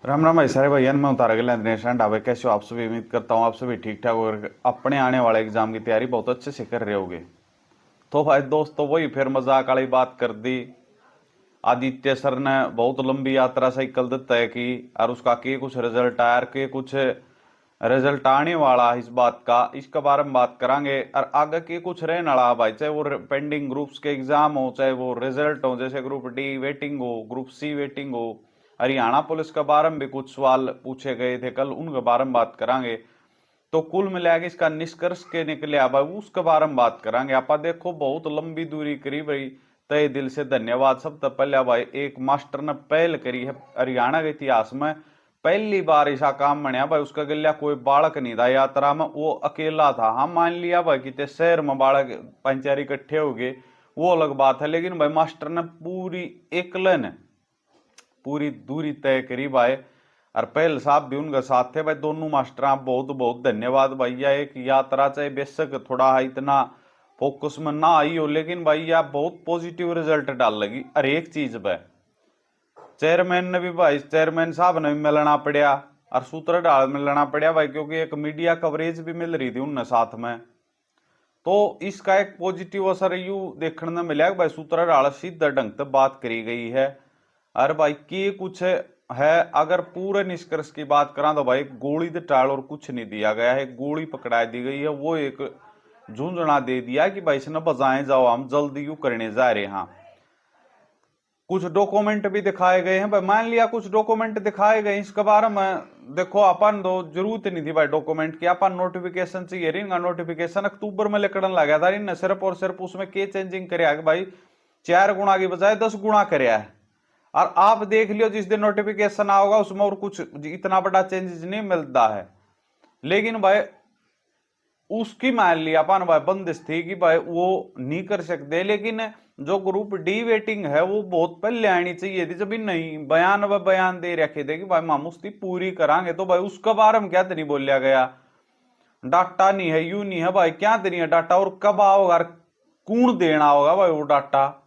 राम राम भाई सारे भैया, मैं उतार गया दिनेश ढाबे। कैसे हो आप सभी? उम्मीद करता हूँ आप सभी ठीक ठाक और अपने आने वाले एग्जाम की तैयारी बहुत अच्छे से कर रहे होगे। तो भाई दोस्तों, वही फिर मजाक वाली बात कर दी। आदित्य सर ने बहुत लंबी यात्रा साइकिल तय की और उसका के कुछ रिजल्ट आया, के कुछ रिजल्ट आने वाला है। इस बात का, इसके बारे में बात करांगे। और आगे के कुछ रहने वाला भाई, चाहे वो पेंडिंग ग्रुप्स के एग्जाम हो, चाहे वो रिजल्ट हो, जैसे ग्रुप डी वेटिंग हो, ग्रुप सी वेटिंग हो। हरियाणा पुलिस के बारे में भी कुछ सवाल पूछे गए थे कल, उनके बारे में बात करांगे। तो कुल मिला के इसका निष्कर्ष के निकले अब उसके बारे में बात करांगे। आप देखो, बहुत लंबी दूरी करी भाई। तय दिल से धन्यवाद। सबसे पहले भाई, एक मास्टर ने पहल करी है हरियाणा के इतिहास में। पहली बार ऐसा काम बनया भाई, उसका गलिया कोई बालक नहीं था यात्रा में, वो अकेला था। हाँ, मान लिया भाई कि शहर में बालक पंचायत इकट्ठे हो गए, वो अलग बात है, लेकिन भाई मास्टर ने पूरी एकलन पूरी दूरी तय करी भाई। और पहल साहब भी उनके साथ थे भाई। दोनों मास्टर, आप बहुत बहुत धन्यवाद भैया। एक यात्रा चाहे बेशक थोड़ा है इतना फोकस में ना आई हो, लेकिन भाई आप बहुत पॉजिटिव रिजल्ट डाल लगी हर एक चीज पे। चेयरमैन ने भी भाई, चेयरमैन साहब ने भी मिलना पड़ा और सूत्र डाल मिलना पड़ा भाई, क्योंकि एक मीडिया कवरेज भी मिल रही थी उनने साथ में। तो इसका एक पॉजिटिव असर यू देखने में मिला कि भाई सूत्र डाल सीधा ढंग से बात करी गई है। अरे भाई की कुछ है, अगर पूरे निष्कर्ष की बात करा तो भाई गोली तो टाल और कुछ नहीं दिया गया है। गोली पकड़ा दी गई है, वो एक झुंझुना दे दिया कि भाई इसने बजाए जाओ, हम जल्दी यू करने जा रहे हैं। कुछ डॉक्यूमेंट भी दिखाए गए हैं भाई। मान लिया कुछ डॉक्यूमेंट दिखाए गए, इसके बारे में देखो अपन तो जरूरत नहीं थी भाई डॉक्यूमेंट की। अपन नोटिफिकेशन चाहिए, इनका नोटिफिकेशन अक्टूबर में लिखने लगा था, इन सिर्फ और सिर्फ उसमें के चेंजिंग कराया कि भाई 4 गुना की बजाय 10 गुना कराया है। और आप देख लियो जिस दिन नोटिफिकेशन आओगा उसमें और कुछ इतना बड़ा चेंजेस नहीं मिलता है। लेकिन भाई उसकी मान लिया अपन भाई बंदिश थी कि भाई वो नहीं कर सकते, लेकिन जो ग्रुप डी वेटिंग है वो बहुत पहले आनी चाहिए थी। जब नहीं बयान दे रखे थे कि भाई मामूस्ती पूरी करांगे, तो भाई उसके बारे में क्या तो नहीं बोलिया गया। डाटा नहीं है, यू नहीं है भाई, क्या तो नहीं है डाटा, और कब आओगा, कौन देना होगा भाई वो डाटा।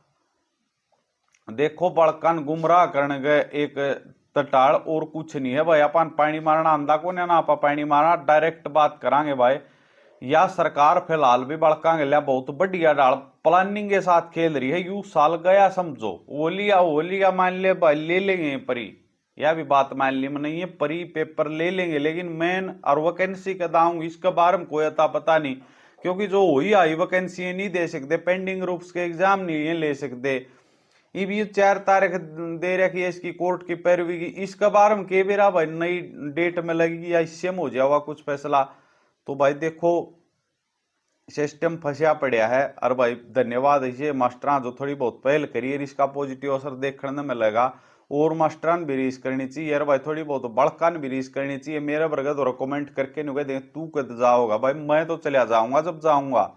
देखो बड़कन गुमराह करने गए एक तटाड़, और कुछ नहीं है भाई। अपन पानी मारना आंदा को ना आप पानी मारना, डायरेक्ट बात करांगे भाई। या सरकार फिलहाल भी बड़का गलिया बहुत बढ़िया डाल प्लानिंग के साथ खेल रही है। यू साल गया समझो, ओलिया मान ले भाई, ले लेंगे परी। यह भी बात मान ली में नहीं है, परी पेपर ले लेंगे, लेकिन मेन और वैकेंसी का दाऊंगी इसके बारे में कोई अता पता नहीं। क्योंकि जो हुई आई वैकेंसी नहीं दे सकते, पेंडिंग ग्रुप्स के एग्जाम नहीं ले सकते। ये भी 4 तारीख दे रखी है इसकी कोर्ट की पैरवी की, इसका बारे में के बेरा भाई नई डेट में लगेगी या इससे हो जाएगा कुछ फैसला। तो भाई देखो सिस्टम फंसा पड़ा है। और भाई धन्यवाद इसे मास्टर जो थोड़ी बहुत पहल करी है, इसका पॉजिटिव असर देखने में लगा। और मास्टरान भी रीस करनी चाहिए यार भाई, थोड़ी बहुत बड़कान भी रीस करनी चाहिए। मेरे वर्ग तो कमेंट करके नहीं कह तू कद जाओगा भाई, मैं तो चला जाऊंगा जब जाऊंगा।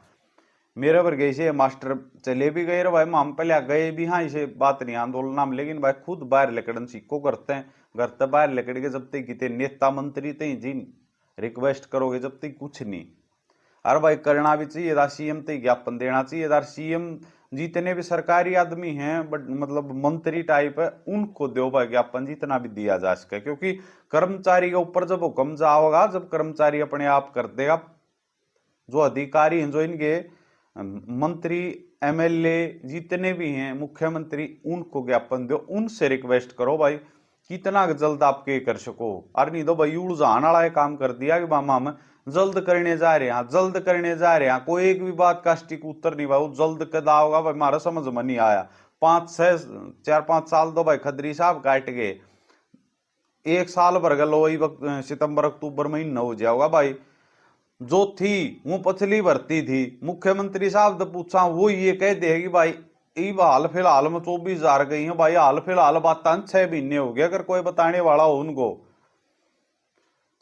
मेरे वर्ग ऐसे मास्टर चले भी गए भाई, हम पहले गए भी, हाँ इसे बात नहीं आंदोलन में, लेकिन भाई खुद बाहर लेकड़न सीखो करते हैं। घर तक बाहर लेकड़ के जब तक कितने नेता मंत्री थे जिन रिक्वेस्ट करोगे जब तक कुछ नहीं। अरे भाई करना भी चाहिए था, सीएम तक ज्ञापन देना चाहिए था। सीएम जितने भी सरकारी आदमी हैं बट मतलब मंत्री टाइप है, उनको दो भाई ज्ञापन जितना भी दिया जा सके। क्योंकि कर्मचारी के ऊपर जब हुक्म जाओगा, जब कर्मचारी अपने आप कर देगा, जो अधिकारी हैं, जो इनके मंत्री एमएलए जितने भी हैं मुख्यमंत्री, उनको ज्ञापन दो, उनसे रिक्वेस्ट करो भाई कितना जल्द आप के कर सको। और नहीं तो भाई उलझाने वाला काम कर दिया कि मामा हम जल्द करने जा रहे हैं, जल्द करने जा रहे हैं, कोई एक भी बात का स्टिक उत्तर नहीं भाई। जल्द कदा होगा भाई, हमारा समझ में नहीं आया। 4-5 साल तो भाई खदरी साहब काट गए, 1 साल भर गलो वही वक्त सितंबर अक्टूबर महीना हो जाएगा भाई। जो थी वो पछली भर्ती थी, मुख्यमंत्री साहब तो पूछा वो ये कह दे कि भाई इब हाल फिलहाल में 24,000 गई है भाई। हाल फिलहाल बात 6 महीने हो गए, अगर कोई बताने वाला हो उनको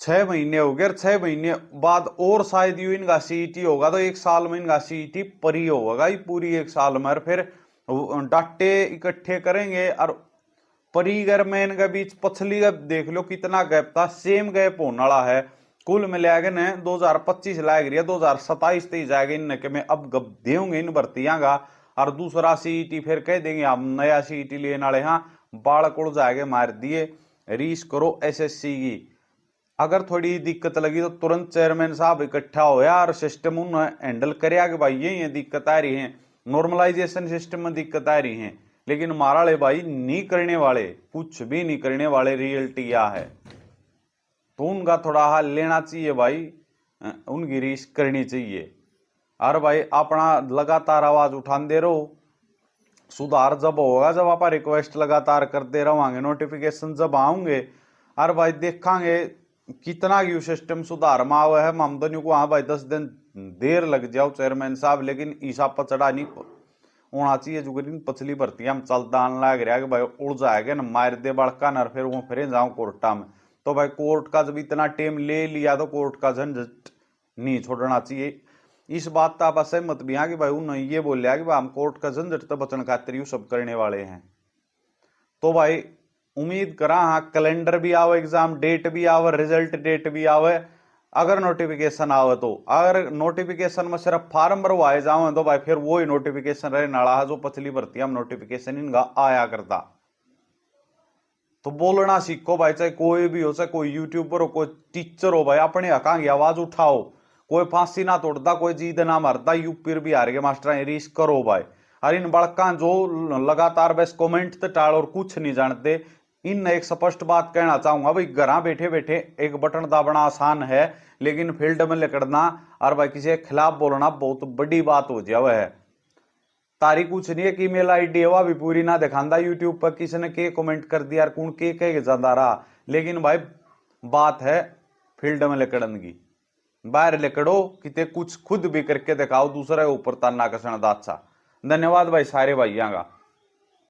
6 महीने हो गए। 6 महीने बाद और शायद यू इनका सीईटी होगा, तो 1 साल में इनका सीईटी परी होगा ही पूरी 1 साल में। और फिर डाटे इकट्ठे करेंगे और परिगर में इनके बीच पछली का देख लो कितना गैप था, सेम गैप होने वाला है। कुल मिलाकर ने 2025 लाग रही है, 2027 तक जाएगा इन के में अब गप देंगे इन भर्तियां का। और दूसरा सीईटी फिर कह देंगे हम नया सीईटी लेने वाले, हाँ बाढ़ उड़ जाएगा मार दिए। रीस करो एसएससी की। अगर थोड़ी दिक्कत लगी तो तुरंत चेयरमैन साहब इकट्ठा होया और सिस्टम उन्होंने हैंडल कराया कि भाई ये दिक्कत आ रही है, नॉर्मलाइजेशन सिस्टम में दिक्कत आ रही है। लेकिन हमारा ले भाई नहीं करने वाले, कुछ भी नहीं करने वाले, रियलिटी क्या है। तो उनका थोड़ा हाल लेना चाहिए भाई, उनकी रीस करनी चाहिए। और भाई अपना लगातार आवाज उठाते रहो। सुधार जब होगा जब आप रिक्वेस्ट लगातार करते रहोगे, नोटिफिकेशन जब आऊंगे और भाई देखांगे कितना यू सिस्टम सुधार में आवा है। ममदनी को हाँ भाई 10 दिन देर लग जाओ चेयरमैन साहब, लेकिन ईसा पचड़ा नहीं होना चाहिए। जो पछली भर्ती हम चलता लग रहा है कि भाई उड़ जाएगा ना, मार दे बड़का ना, फिर वो फिर जाऊं कोर्टा में। तो भाई कोर्ट का जब इतना टाइम ले लिया तो कोर्ट का झंझट नहीं छोड़ना चाहिए। इस बात का आप सहमत भी हैं कि भाई उन्होंने ये बोलिया कि भाई हम कोर्ट का झंझट तो बचन खातिर यू सब करने वाले हैं। तो भाई उम्मीद करा हाँ कैलेंडर भी आवे, एग्जाम डेट भी आवे, रिजल्ट डेट भी आवे, अगर नोटिफिकेशन आवे तो। अगर नोटिफिकेशन में सिर्फ फार्म भरवाए जाओ तो भाई फिर वो ही नोटिफिकेशन रहे नाला जो पिछली भर्ती में नोटिफिकेशन इनका आया करता। तो बोलना सीखो भाई, चाहे कोई भी हो, चाहे कोई यूट्यूबर हो, कोई टीचर हो, भाई अपने हका की आवाज उठाओ। कोई फांसी ना तोड़ता, कोई जीत ना मरता, यूपी बिहार के मास्टर रीस करो भाई। और इन बड़का जो लगातार बस कमेंट टाल और कुछ नहीं जानते, इन एक स्पष्ट बात कहना चाहूंगा भाई, घर बैठे बैठे एक बटन दाबना आसान है, लेकिन फील्ड में लिखना और भाई किसी के खिलाफ बोलना बहुत बड़ी बात हो जाए। वह तारी कुछ नहीं है कि ईमेल आईडी है वह भी पूरी ना दिखांदा यूट्यूब पर किसी ने के कमेंट कर दिया कौन के कह ज्यादा रहा। लेकिन भाई बात है फील्ड में लिकड़न की, बाहर लिकड़ो किते कुछ खुद भी करके दिखाओ, दूसरे ऊपर ताना कसना। अच्छा धन्यवाद भाई सारे भाइयों का।